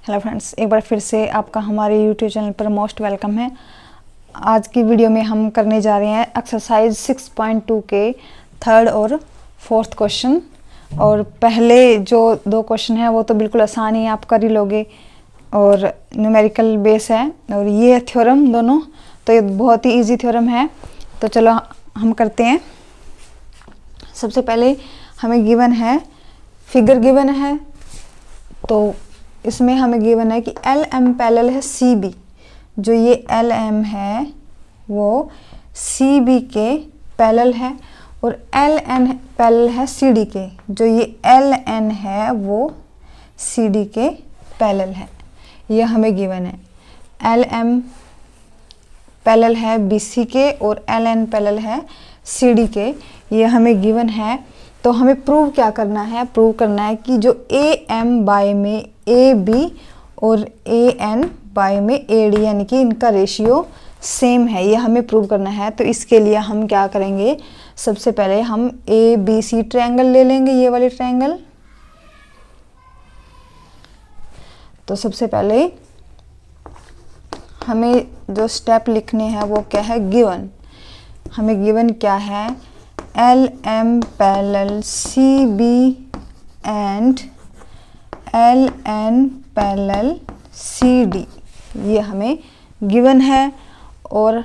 Hello friends, एक बार फिर से आपका हमारे यूट्यूब चैनल पर मोस्ट वेलकम है। आज की वीडियो में हम करने जा रहे हैं एक्सरसाइज 6.2 के थर्ड और फोर्थ क्वेश्चन। और पहले जो दो क्वेश्चन हैं वो तो बिल्कुल आसान ही आप कर ही लोगे और न्यूमेरिकल बेस है, और ये थ्योरम दोनों तो ये बहुत ही इजी थ्योरम है। तो चलो हम करते हैं। सबसे पहले हमें गिवन है, फिगर गिवन है, तो इसमें हमें गिवन है कि एल एम पैरेलल है सी बी। जो ये एल एम है वो सी बी के पैरेलल है, और एल एन पैरेलल है सी डी के। जो ये एल एन है वो सी डी के पैरेलल है, ये हमें गिवन है। एल एम पैरेलल है बी सी के और एल एन पैरेलल है सी डी के, ये हमें गिवन है। तो हमें प्रूव क्या करना है? प्रूव करना है कि जो ए एम बाय में ए बी और ए एन बाय में ए डी, यानी कि इनका रेशियो सेम है, ये हमें प्रूव करना है। तो इसके लिए हम क्या करेंगे? सबसे पहले हम ए बी सी ट्रायंगल ले लेंगे, ये वाले ट्रायंगल। तो सबसे पहले हमें जो स्टेप लिखने हैं वो क्या है? गिवन। हमें गिवन क्या है? L M parallel C B and L N parallel C D, ये हमें गिवन है। और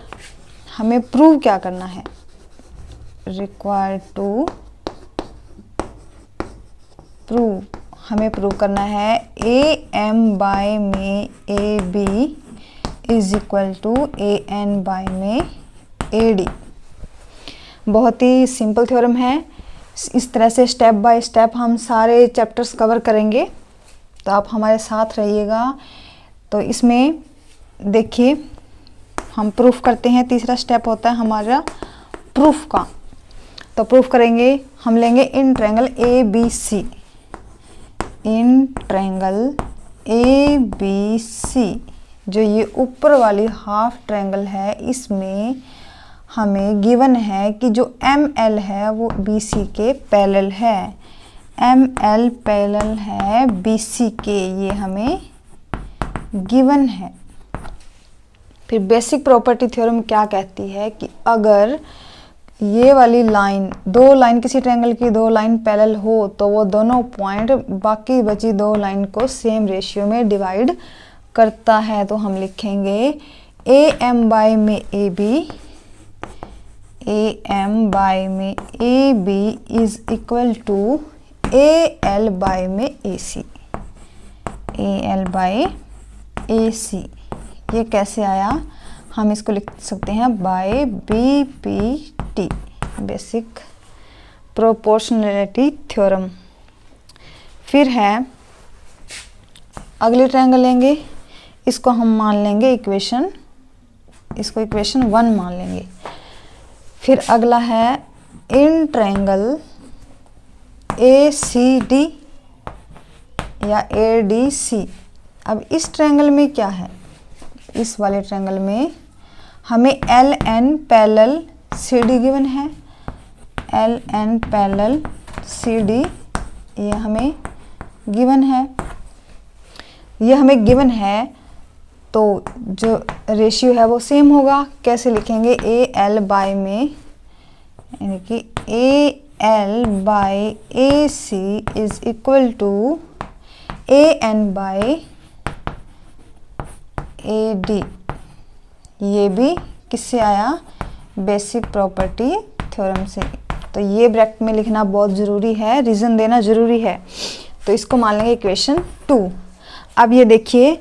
हमें प्रूव क्या करना है? रिक्वायर्ड टू प्रूव, हमें प्रूव करना है ए एम बाय में A B is equal to A N by में ए डी। बहुत ही सिंपल थ्योरम है। इस तरह से स्टेप बाय स्टेप हम सारे चैप्टर्स कवर करेंगे, तो आप हमारे साथ रहिएगा। तो इसमें देखिए हम प्रूफ करते हैं। तीसरा स्टेप होता है हमारा प्रूफ का। तो प्रूफ करेंगे, हम लेंगे in triangle A B C. In triangle A B C, जो ये ऊपर वाली हाफ ट्रायंगल है, इसमें हमें गिवन है कि जो एम एल है वो बी सी के पैरेलल है। एम एल पैरेलल है बी सी के, ये हमें गिवन है। फिर बेसिक प्रॉपर्टी थ्योरम क्या कहती है कि अगर ये वाली लाइन, दो लाइन, किसी ट्रायंगल की दो लाइन पैरेलल हो तो वो दोनों पॉइंट बाकी बची दो लाइन को सेम रेशियो में डिवाइड करता है। तो हम लिखेंगे ए एम बाय में A B, A M by में A B is equal to A L by में A C. A L by A सी, ये कैसे आया? हम इसको लिख सकते हैं by B P T, basic proportionality theorem. फिर है अगले ट्रायंगल लेंगे, इसको हम मान लेंगे इक्वेशन, इसको इक्वेशन 1 मान लेंगे। फिर अगला है इन ट्रायंगल ए सी डी या ए डी सी। अब इस ट्रायंगल में क्या है? इस वाले ट्रायंगल में हमें L N parallel C D given है। L N parallel C D, ये हमें गिवन है। ये हमें गिवन है, तो जो रेशियो है वो सेम होगा। कैसे लिखेंगे? ए एल बाय में, यानी कि A L by A C is equal to A N by A D. ये भी किससे आया? बेसिक प्रॉपर्टी थ्योरम से। तो ये ब्रैकेट में लिखना बहुत ज़रूरी है, रीज़न देना ज़रूरी है। तो इसको मान लेंगे इक्वेशन 2। अब ये देखिए,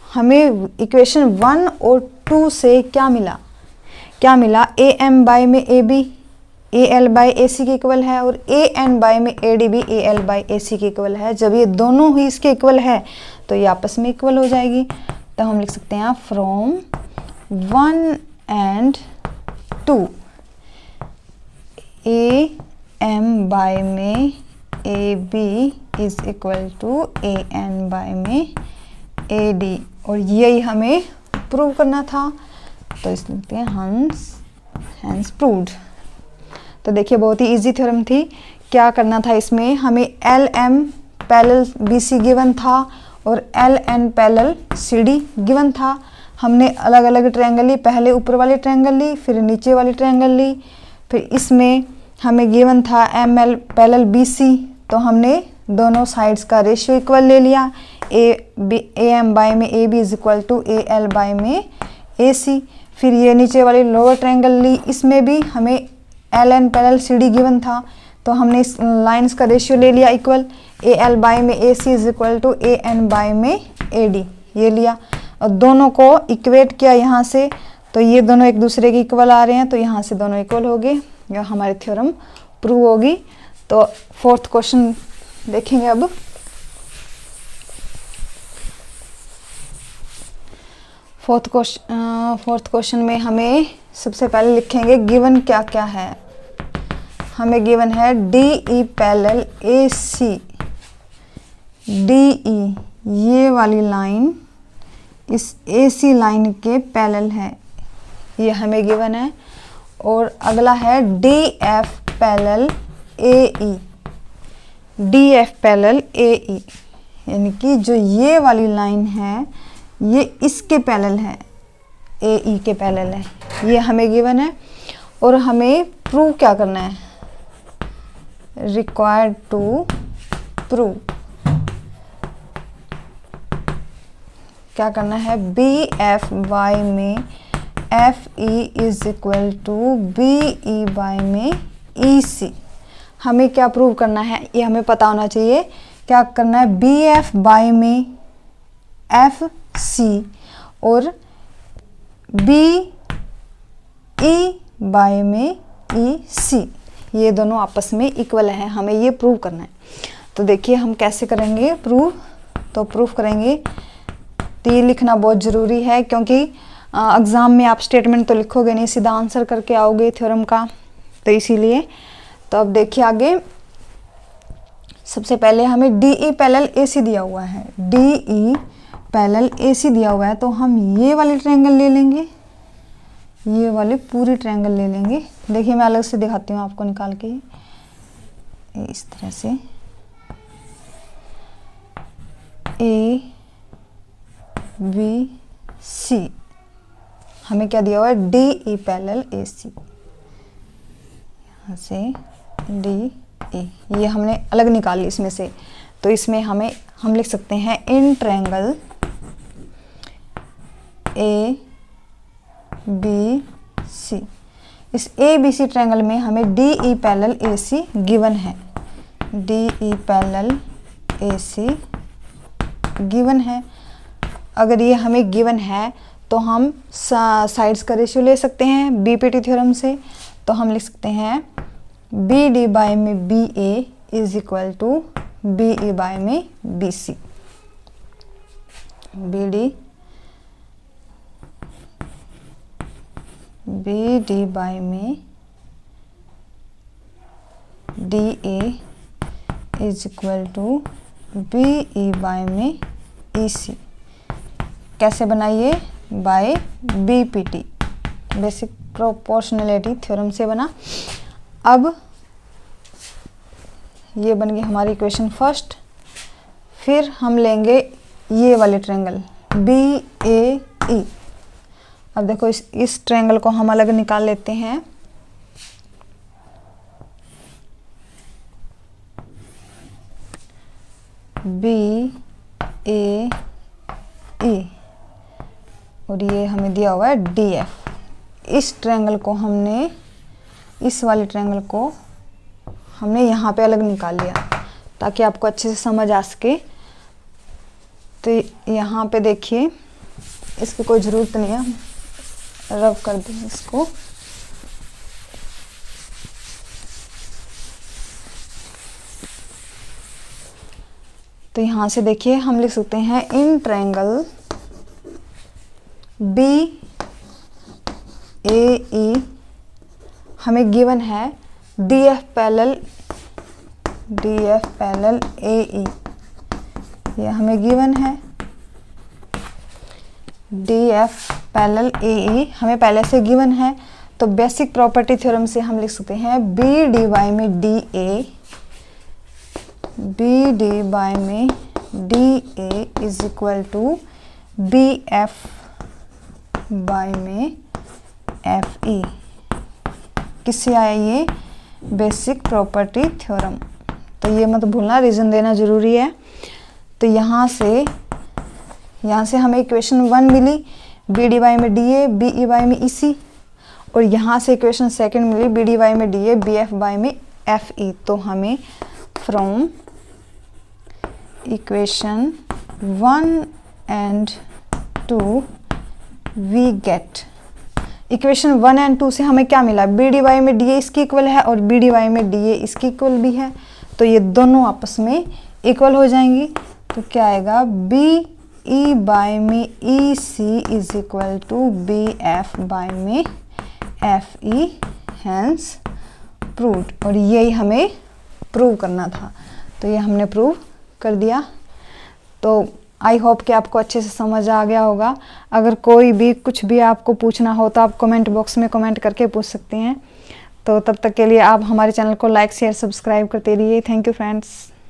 हमें इक्वेशन 1 और 2 से क्या मिला? क्या मिला? ए एम बाय में A B A L by A C के इक्वल है, और ए एन बाय में ए डी भी ए एल बाय ए सी के इक्वल है। जब ये दोनों ही इसके इक्वल है तो ये आपस में इक्वल हो जाएगी। तो हम लिख सकते हैं from 1 and 2 A M by में A B is equal to A N by में ए डी, और यही हमें प्रूव करना था। तो इस लिखते हैं हेंस प्रूव्ड। तो देखिए बहुत ही इजी थ्योरम थी। क्या करना था इसमें? हमें L M parallel B C given था और L N parallel C D given था। हमने अलग अलग ट्रायंगल ली, पहले ऊपर वाली ट्रायंगल ली, फिर नीचे वाली ट्रायंगल ली, फिर इसमें हमें गिवन था M L parallel B C, तो हमने दोनों साइड्स का रेशियो इक्वल ले लिया। ए एम बाय में A B is equal to A L by में ए सी। फिर ये नीचे वाली लोअर ट्रायंगल ली, इसमें भी हमें L N parallel C D given था, तो हमने इस लाइंस का रेशियो ले लिया इक्वल। ए एल बाय में A C is equal to A N by में ए डी, ये लिया और दोनों को इक्वेट किया यहाँ से, तो ये दोनों एक दूसरे के इक्वल आ रहे हैं, तो यहाँ से दोनों इक्वल हो गए, यह हमारी थ्योरम प्रूव होगी। तो फोर्थ क्वेश्चन देखेंगे अब। फोर्थ क्वेश्चन में हमें सबसे पहले लिखेंगे गिवन क्या क्या है। हमें गिवन है D E parallel A C, D E ये वाली लाइन इस ए सी लाइन के पैरेलल है, ये हमें गिवन है। और अगला है D F parallel A E, D F parallel A E, यानी कि जो ये वाली लाइन है ये इसके पैरेलल है, ए ई के पैरेलल है, ये हमें गिवन है। और हमें प्रूव क्या करना है, रिक्वायर्ड टू प्रूव क्या करना है, बी एफ वाई में F E is equal to B E by में ई सी। हमें क्या प्रूव करना है ये हमें पता होना चाहिए। क्या करना है, बी एफ बाय में एफ सी और बी ई बाय में ई सी, ये दोनों आपस में इक्वल हैं, हमें ये प्रूव करना है। तो देखिए हम कैसे करेंगे प्रूव। तो प्रूव करेंगे तो ये लिखना बहुत ज़रूरी है, क्योंकि एग्ज़ाम में आप स्टेटमेंट तो लिखोगे नहीं, सीधा आंसर करके आओगे थ्योरम का, तो इसीलिए। तो अब देखिए आगे, सबसे पहले हमें डी ई पैरेलल ए सी दिया हुआ है, डी ई पैरेलल ए सी दिया हुआ है, तो हम ये वाली ट्रायंगल ले लेंगे, ये वाली पूरी ट्रायंगल ले लेंगे। देखिए मैं अलग से दिखाती हूँ आपको निकाल के, इस तरह से ए बी सी, हमें क्या दिया हुआ है, डी ई पैरेलल ए सी, यहाँ से डी ए, ये हमने अलग निकाल ली इसमें से। तो इसमें हम लिख सकते हैं इन ट्रायंगल ए बी सी, इस ए बी सी ट्रायंगल में हमें D E parallel A C given है, D E parallel A C given है। अगर ये हमें गिवन है तो हम साइड्स का रेशियो ले सकते हैं बीपीटी थ्योरम से। तो हम लिख सकते हैं बी डी बाय में B A is equal to B E by में B C, B D by में D A is equal to B E by में ई सी। कैसे बनाइए, by BPT, basic proportionality theorem से बना। अब ये बन गई हमारी इक्वेशन फर्स्ट। फिर हम लेंगे ये वाले ट्रायंगल बी ए ई। अब देखो इस ट्रायंगल को हम अलग निकाल लेते हैं। बी ए ई और ये हमें दिया हुआ है डी एफ। इस ट्रायंगल को हमने, इस वाले ट्रायंगल को हमने यहाँ पे अलग निकाल लिया ताकि आपको अच्छे से समझ आ सके। तो यहाँ पे देखिए, इसकी कोई ज़रूरत नहीं है, रब कर दें इसको। तो यहाँ से देखिए हम लिख सकते हैं इन ट्रायंगल बी ए ई हमें गिवन है डी एफ पैरेलल ए ई, ये हमें गिवन है डी एफ पैरेलल ए ई हमें पहले से गिवन है। तो बेसिक प्रॉपर्टी थ्योरम से हम लिख सकते हैं बी डी वाई में D A, B D Y में D A is equal to B F by में एफ ई। किससे आया ये? Basic property theorem. तो ये मत भूलना, रीज़न देना ज़रूरी है। तो यहाँ से हमें इक्वेशन 1 मिली, बी डी वाई में D A B E by में ई सी, और यहाँ से इक्वेशन सेकंड मिली, बी डी वाई में D A B F by में एफ ई। तो हमें from equation 1 and 2 we get, equation 1 and 2 से हमें क्या मिला? बी डी वाई में डी ए इसकी इक्वल है और बी डी वाई में डी ए इसकी इक्वल भी है, तो ये दोनों आपस में इक्वल हो जाएंगी। तो क्या आएगा? बी ई बाय में E C is equal to B F by में एफ ई, हैंस प्रूव्ड। और यही हमें प्रूव करना था, तो ये हमने प्रूव कर दिया। तो आई होप कि आपको अच्छे से समझ आ गया होगा। अगर कोई भी कुछ भी आपको पूछना हो तो आप कमेंट बॉक्स में कमेंट करके पूछ सकते हैं। तो तब तक के लिए आप हमारे चैनल को लाइक शेयर सब्सक्राइब करते रहिए। Thank you friends.